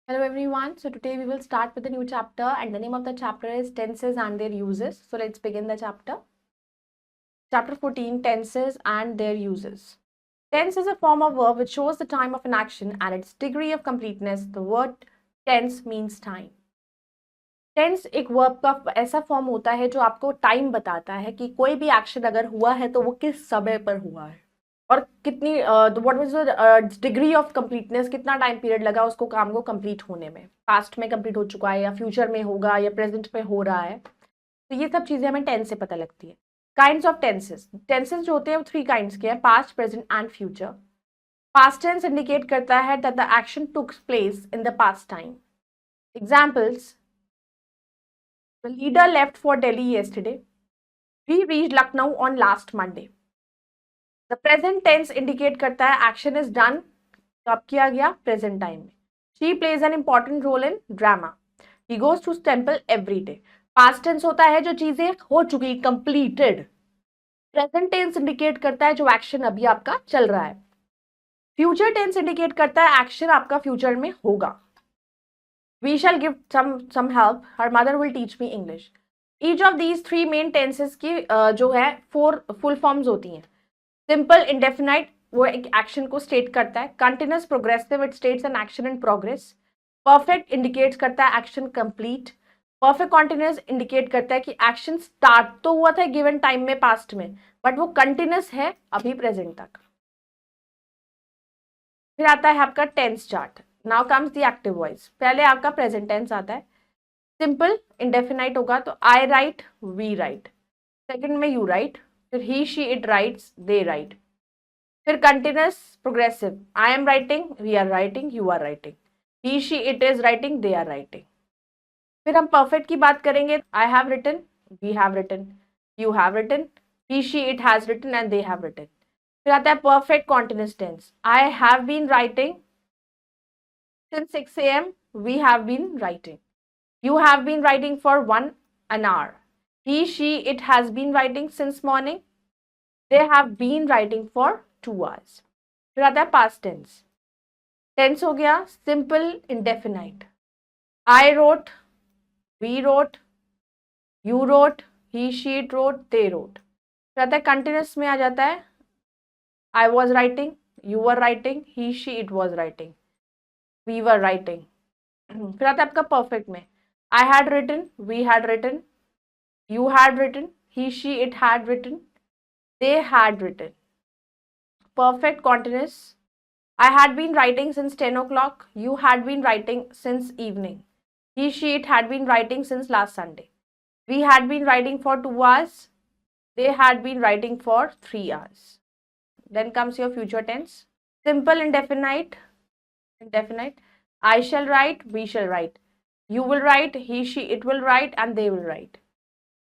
Hello everyone. So today we will start with a new chapter and the name of the chapter is tenses and their uses. So let's begin the chapter. Chapter 14, tenses and their uses. Tense is a form of verb which shows the time of an action and its degree of completeness. The word tense means time. Tense एक verb का ऐसा form होता है जो आपको time बताता है कि कोई भी एक्शन अगर हुआ है तो वो किस समय पर हुआ है और कितनी what was the degree of completeness, कितना टाइम पीरियड लगा उसको काम को कंप्लीट होने में, पास्ट में कंप्लीट हो चुका है या फ्यूचर में होगा या प्रेजेंट में हो रहा है। तो ये सब चीजें हमें टेंस से पता लगती है। काइंड्स ऑफ टेंसेस, टेंसेस जो होते हैं वो 3 काइंड्स के हैं, past, present and future. Past tense indicate करता है that the action took place in the past time. Examples: The leader left for Delhi yesterday. We reached Lucknow on last Monday. The present tense indicate करता है action is done, कब किया गया, present time में। She plays an important role in drama. He goes to temple every day. Past tense होता है जो चीजें हो चुकी, completed. Present tense indicate करता है जो action अभी आपका चल रहा है। Future tense indicate करता है action आपका future में होगा। We shall give some help. Her mother will teach me English. Each of these 3 main tenses की जो है 4 फुल फॉर्म्स होती हैं। सिंपल इंडेफिनाइट वो एक एक्शन को स्टेट करता है। Continuous progressive it states an action in progress. Perfect indicates करता है action complete. Perfect continuous indicate करता है कि एक्शन स्टार्ट तो हुआ था गिवन टाइम में पास्ट में बट वो कंटिन्यूअस है अभी प्रेजेंट तक। फिर आता है आपका tense chart. Now comes the active voice. पहले आपका प्रेजेंट टेंस आता है। सिंपल इंडेफिनाइट होगा तो I write, we write. Second में यू राइट, फिर he she it writes, they write. फिर continuous progressive, I am writing, we are writing, you are writing, he she it is writing, they are writing. फिर हम perfect की बात करेंगे। I have written, we have written, you have written, he she it has written and they have written. फिर आता है perfect continuous tense. I have been writing since 6 a.m. we have been writing. You have been writing for an hour. He, she, it has been writing since morning. They have been writing for 2 hours. फिर आता है past tense. Tense हो गया simple indefinite. I wrote, we wrote, you wrote, he, she, it wrote, they wrote. फिर आता है continuous में आ जाता है I was writing, you were writing, he, she, it was writing, we were writing. फिर आता है आपका perfect में I had written, we had written, you had written, he, she, it had written, they had written. Perfect continuous. I had been writing since 10 o'clock. You had been writing since evening. He, she, it had been writing since last Sunday. We had been writing for 2 hours. They had been writing for 3 hours. Then comes your future tense. Simple indefinite. Indefinite. I shall write, we shall write. You will write, he, she, it will write and they will write.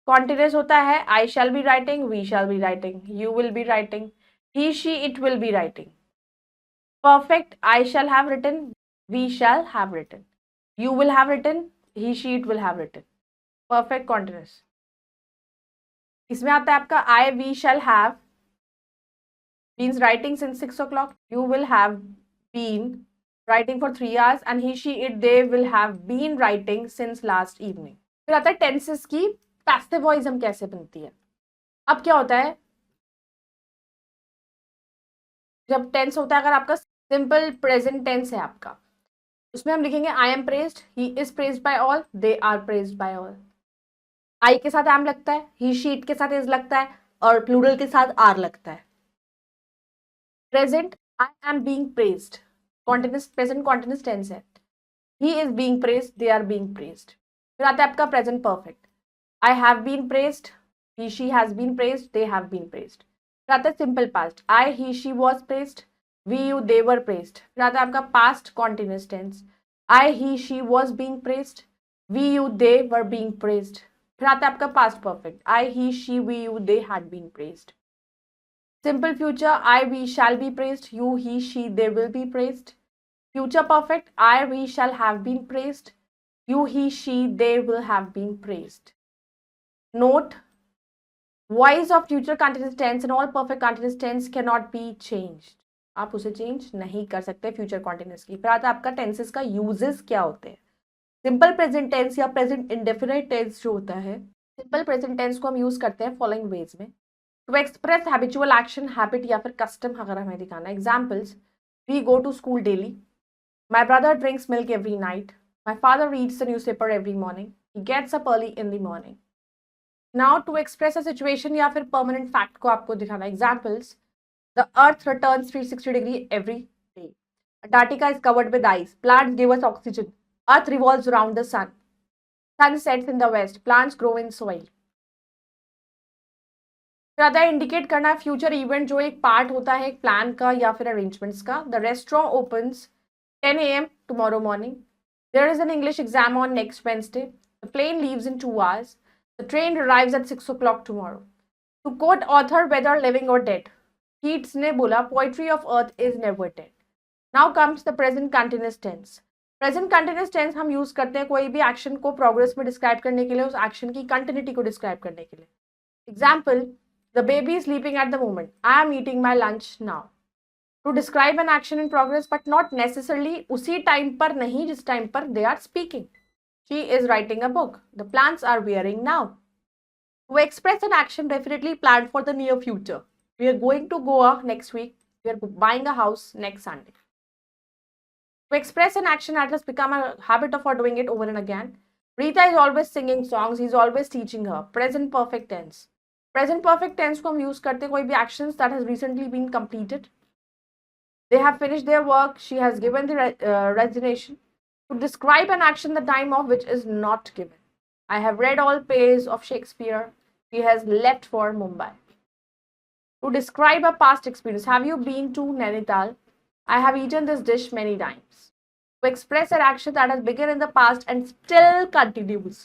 Continuous होता है I shall be writing, we shall be writing, you will be writing, he, she, it will be writing. Perfect, I shall have written, we shall have written, you will have written, he, she, it will have written. Perfect continuous. इसमें आता है आपका I, we shall have means writing since 6 o'clock. You will have been writing for 3 hours and he, she, it, they will have been writing since last evening. फिर आता है tenses की passive voice हम कैसे बनती है। अब क्या होता है जब टेंस होता है, अगर आपका सिंपल प्रेजेंट टेंस है आपका, उसमें हम लिखेंगे I am praised, he is praised by all, they are praised by all. I के साथ एम लगता है, ही शी इट के साथ इज लगता है और प्लूरल के साथ आर लगता है। Present I am being praised, continuous present continuous tense है। He is being praised, they are being praised. फिर आता है आपका present perfect. I have been praised, he, she has been praised, they have been praised. फिर आता है simple past. I, he, she was praised, we, you, they were praised. फिर आता है आपका past continuous tense. I, he, she was being praised, we, you, they were being praised. फिर आता है आपका past perfect. I, he, she, we, you, they had been praised. Simple future. I, we shall be praised, you, he, she, they will be praised. Future perfect. I, we shall have been praised, you, he, she, they will have been praised. Note, voice of future continuous tense and all perfect continuous tense cannot be changed. आप उसे change नहीं कर सकते future continuous की। फिर आता है आपका टेंसेस का यूजेस क्या होते हैं। सिंपल प्रेजेंट टेंस या प्रेजेंट इंडेफिनिट टेंस जो होता है, सिंपल प्रेजेंट टेंस को हम यूज करते हैं फॉलोइंग वेज में, to express habitual action, habit या फिर कस्टम अगर हमें दिखाना है। Examples, we go to school daily, my brother drinks milk every night, my father reads the newspaper every morning, he gets up early in the morning. Now to express a situation या फिर permanent fact को आपको दिखाना है। Examples, the earth returns 360 degree every day, Antarctica is covered with ice, plants give us oxygen, earth revolves around the sun, sun sets in the west, plants grow in soil. ज्यादा indicate करना future event जो एक part होता है एक plan का या फिर अरेंजमेंट्स का। The restaurant opens 10 AM tomorrow morning. There is an English exam on next Wednesday. The plane leaves in 2 hours. The train arrives at 6 o'clock tomorrow. To quote author, whether living or dead, Keats ने बोला, poetry of earth is never dead. Now comes the present continuous tense. Present continuous tense हम use करते हैं कोई भी action को progress में describe करने के लिए, उस एक्शन की कंटिन्यूटी को डिस्क्राइब करने के लिए। Example, the baby is sleeping at the moment, I am eating my lunch now. To describe an action in progress but not necessarily उसी टाइम पर नहीं जिस टाइम पर they are speaking. She is writing a book, the plants are wearing now. To express an action definitely plan for the near future, we are going to Goa next week, we are buying a house next Sunday. To express an action that has become a habit of her doing it over and again. Rita is always singing songs, he is always teaching her. Present perfect tense. Present perfect tense को हम use करते हैं कोई भी actions that has recently been completed. They have finished their work, she has given the resignation. To describe an action the time of which is not given. I have read all plays of Shakespeare, he has left for Mumbai. To describe a past experience, have you been to Nainital? I have eaten this dish many times. To express an action that has begun in the past and still continues.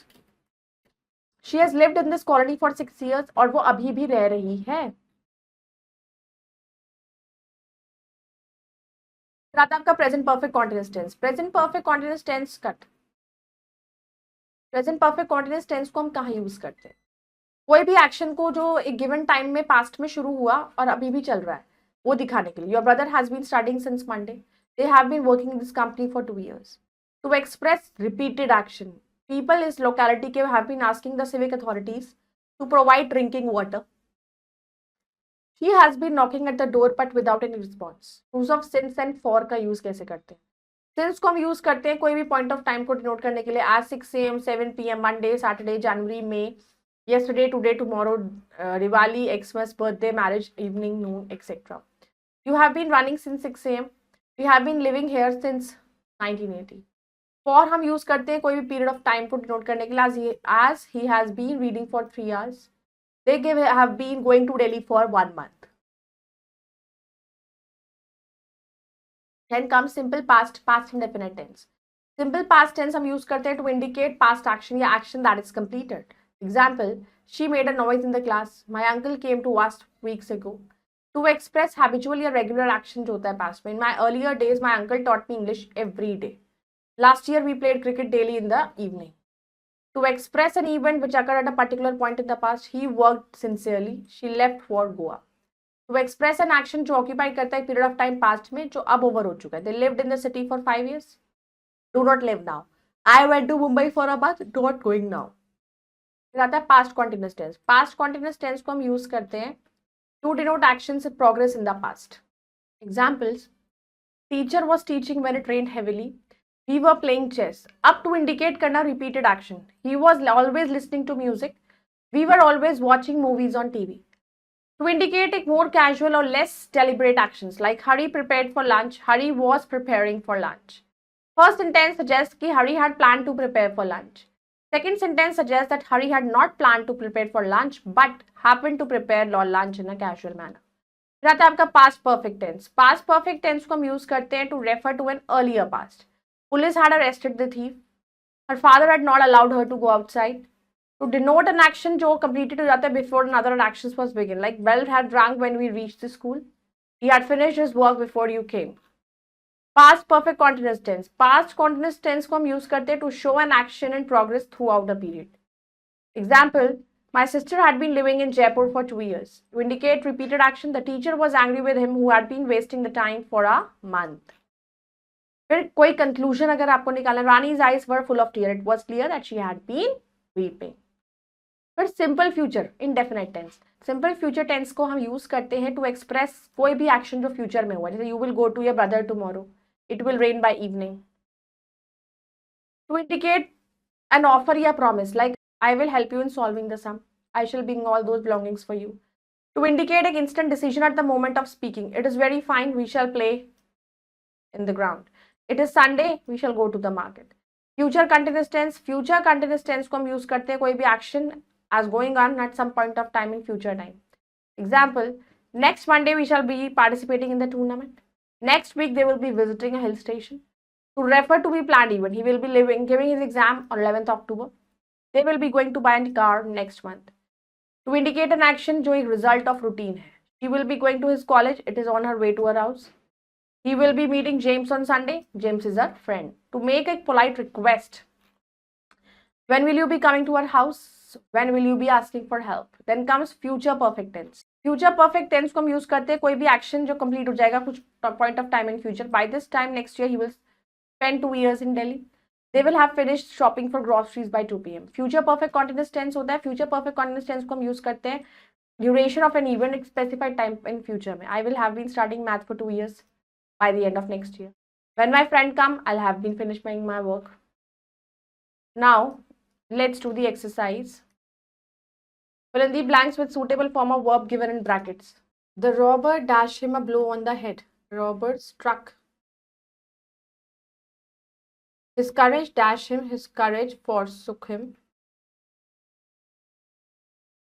She has lived in this colony for 6 years और वो अभी भी रह रही है। आपका present perfect continuous tense. Present perfect continuous tense cut, present perfect continuous tense को हम कहाँ यूज करते हैं? कोई भी एक्शन को जो एक गिवन टाइम में पास्ट में शुरू हुआ और अभी भी चल रहा है वो दिखाने के लिए। Your brother has been studying since Monday, they have been working in this company for 2 years. To express repeated action, people in locality have been asking the civic authorities to provide drinking water. He has been knocking at the door but without any response. Use of since and for का use कैसे करते हैं? Since को हम use करते हैं कोई भी point of time को denote करने के लिए, as 6 AM, 7 PM, Monday, Saturday, January, May, yesterday, today, tomorrow, Diwali, Xmas, birthday, marriage, evening, noon, etc. You have been running since 6 AM. We have been living here since 1980. For हम use करते हैं कोई भी period of time को denote करने के लिए, as he has been reading for 3 hours. They have been going to Delhi for 1 month. Then comes simple past, past indefinite tense. Simple past tense हम use करते हैं to indicate past action या action that is completed. Example, she made a noise in the class. My uncle came to us weeks ago. To express habitual या regular action जो होता है past में. In my earlier days, my uncle taught me English every day. Last year, we played cricket daily in the evening. To express an event which occurred at a particular point in the past, he worked sincerely. She left for Goa. To express an action जो occupy करता है period of time past में जो अब over हो चुका है. They lived in the city for 5 years. Do not live now. I went to Mumbai for a month. Not going now. फिर आता है past continuous tense. Past continuous tense को हम use करते हैं to denote actions in progress in the past. Examples, teacher was teaching when it rained heavily. We were playing chess. Up to indicate करना repeated action. He was always listening to music. We were always watching movies on TV. To indicate more casual or less deliberate actions like Hari prepared for lunch. Hari was preparing for lunch. First sentence suggests कि Hari had planned to prepare for lunch. Second sentence suggests that Hari had not planned to prepare for lunch but happened to prepare lunch in a casual manner. फिर आता है आपका past perfect tense. Past perfect tense को हम use करते हैं to refer to an earlier past. Police had arrested the thief. Her father had not allowed her to go outside. To denote an action जो completed हो जाता है before another action was begin. Like Bell had drunk when we reached the school. He had finished his work before you came. Past perfect continuous tense. Past continuous tense को हम use करते हैं to show an action in progress throughout a period. Example, My sister had been living in Jaipur for 2 years. To indicate repeated action, the teacher was angry with him who had been wasting the time for a month. फिर कोई conclusion अगर आपको निकालना, Rani's eyes were full of tear, it was clear that she had been weeping. फिर simple future indefinite tense. Simple future tense को हम use करते हैं टू एक्सप्रेस कोई भी एक्शन जो फ्यूचर में हुआ, जैसे you will go to your brother tomorrow, it will rain by evening. To indicate an offer या promise, like I will help you in solving the sum. I shall bring all those belongings for you. To indicate an instant decision at the moment of speaking. It is very fine. We shall play in the ground. It is Sunday. We shall go to the market. Future continuous tense. Future continuous tense को हम use करते हैं कोई भी action as going on at some point of time in future time. Example. Next Monday we shall be participating in the tournament. Next week they will be visiting a hill station. To refer to be planned event. He will be giving his exam on 11th October. They will be going to buy a car next month. To indicate an action जो एक result of routine है. She will be going to his college. It is on her way to her house. He will be meeting James on Sunday. James is her friend. To make a polite request. When will you be coming to our house? When will you be asking for help? Then comes future perfect tense. Future perfect tense को हम use करते हैं कोई भी action जो complete हो जाएगा कुछ point of time in future. By this time next year he will spend 2 years in Delhi. They will have finished shopping for groceries by 2 p.m. Future perfect continuous tense होता है. Future perfect continuous tense को हम use करते हैं duration of an event specified time in future में. I will have been studying math for 2 years by the end of next year. When my friend come, I'll have been finishing my work. Now, let's do the exercise. Fill in the blanks with suitable form of verb given in brackets. The robber dashed him a blow on the head. Robber struck. His courage dashed him, his courage forsook him.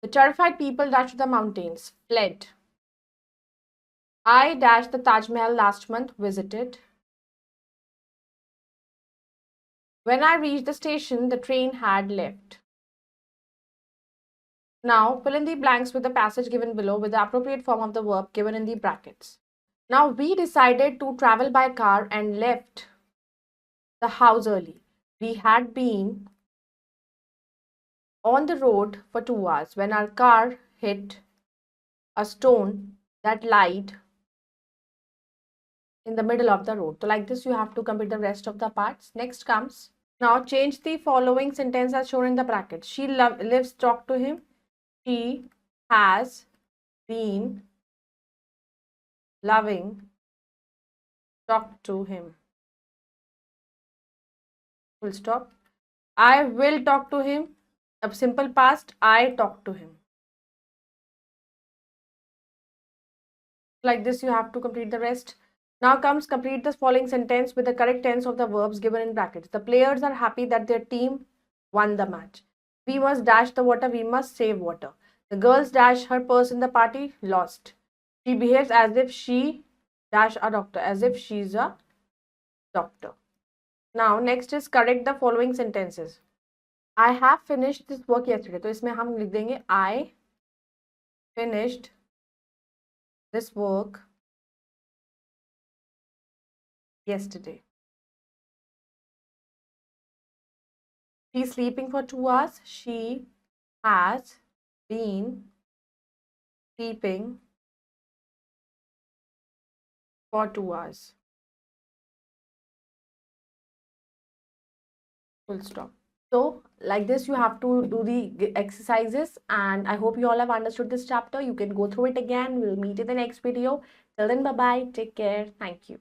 The terrified people dashed to the mountains, fled. I dashed the Taj Mahal last month, visited. When I reached the station, the train had left. Now, fill in the blanks with the passage given below with the appropriate form of the verb given in the brackets. Now, we decided to travel by car and left the house early. We had been on the road for 2 hours when our car hit a stone that lied in the middle of the road. So like this you have to complete the rest of the parts. Next comes, now change the following sentence as shown in the brackets. She lives, talk to him. She has been loving, talk to him. Full stop. I will talk to him. A simple past, I talk to him. Like this you have to complete the rest. Now comes complete the following sentence with the correct tense of the verbs given in brackets. The players are happy that their team won the match. We must dash the water, we must save water. The girls dash her purse in the party, lost. She behaves as if she dash a doctor, as if she's a doctor. Now next is correct the following sentences. I have finished this work yesterday. तो इसमें हम लिख देंगे I finished this work yesterday. She is sleeping for 2 hours. She has been sleeping for 2 hours. Full stop. So like this you have to do the exercises, and I hope you all have understood this chapter. You can go through it again. We'll meet in the next video. Till then, bye bye, take care, thank you.